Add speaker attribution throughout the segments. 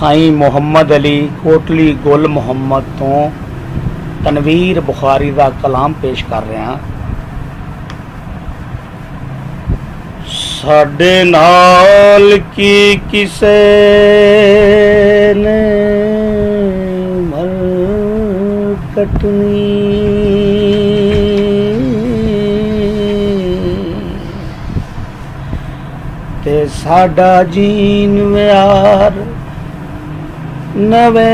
Speaker 1: साईं मुहम्मद अली कोटली गुल मुहम्मद तो तनवीर बुखारी का कलाम पेश कर रहा। साडे नाल की किसे ने मर कटनी, ते साडा जीन व्यार नवे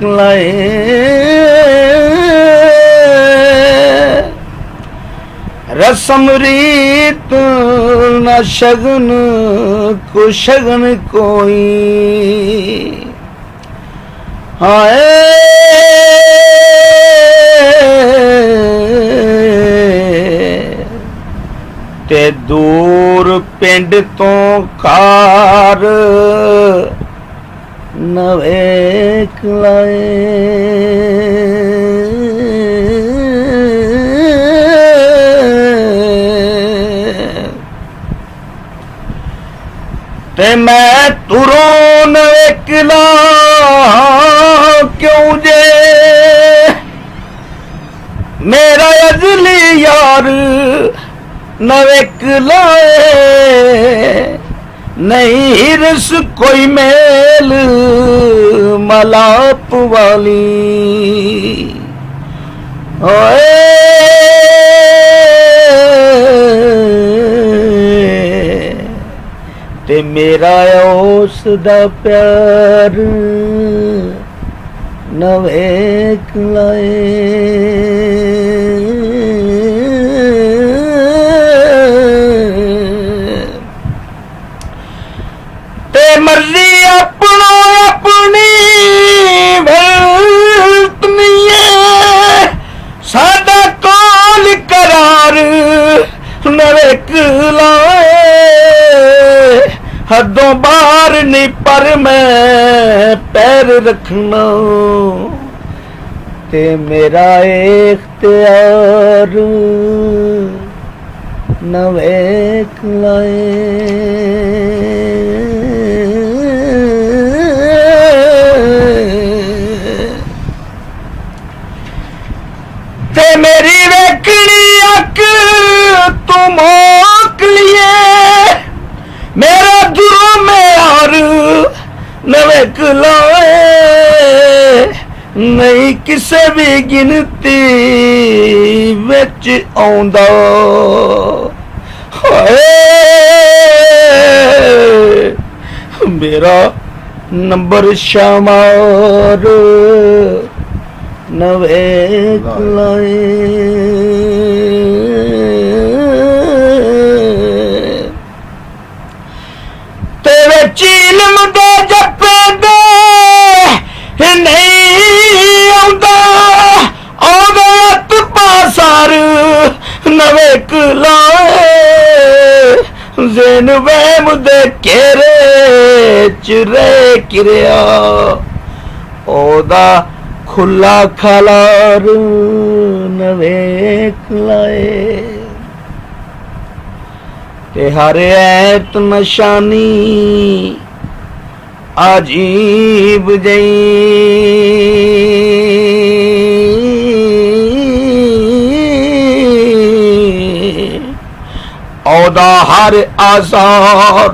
Speaker 1: लाए, रसम रीत न शगन को शगन कोई, हाय ते दूर पिंड तो कार नवेक लाए, ते मैं तुरों नवेकला क्यों जे मेरा अजली यार नवेकला नहीं हिरस कोई मेल मलाप वाली, ओए ते मेरा उस दा प्यार नवेक लाए, ते मर्जी अपनो अपनी भरतनी है, सादा कौल करार नवेक लाए, हदों बाहर नहीं पर मैं पैर रखना, ते मेरा इख्तियार नवेक लाए, ते मेरी वेखनी अक तू मोक लिए, मेरा दुरों में यार नवेक लाए, नहीं किसे भी गिनती विच आउंदा, हाय मेरा नंबर शामार नवेक लाए, तेरे चीलम दे जप्पे दे नहीं आउंदा, आउंदा अत पासार नवेक लाए, ज़ेन वहम दे घेरे च रह किरिया, ओदा खुला खलार नवेक लाए, ते हर ऐत नशानी अजीब जई, औदा हर आजार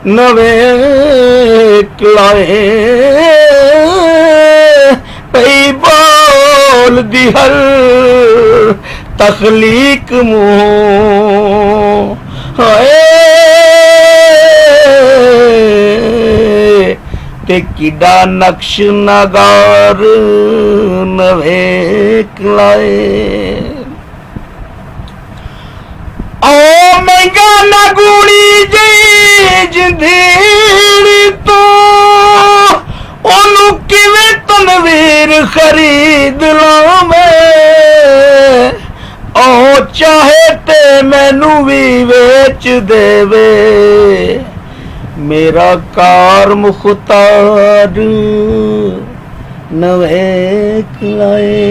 Speaker 1: नवेक लाए, पई बोल दी हर तखलीक मुँह, हाय ते किडा नक्श नगार नवेक लाए, ओ महंगा नगुणी जी जिंदड़ी तो ओनू किवें तनवीर खरीद लावें, ओ चाहे ते मैनू भी वेच देवे, मेरा कार मुख्तार नवेक लाए।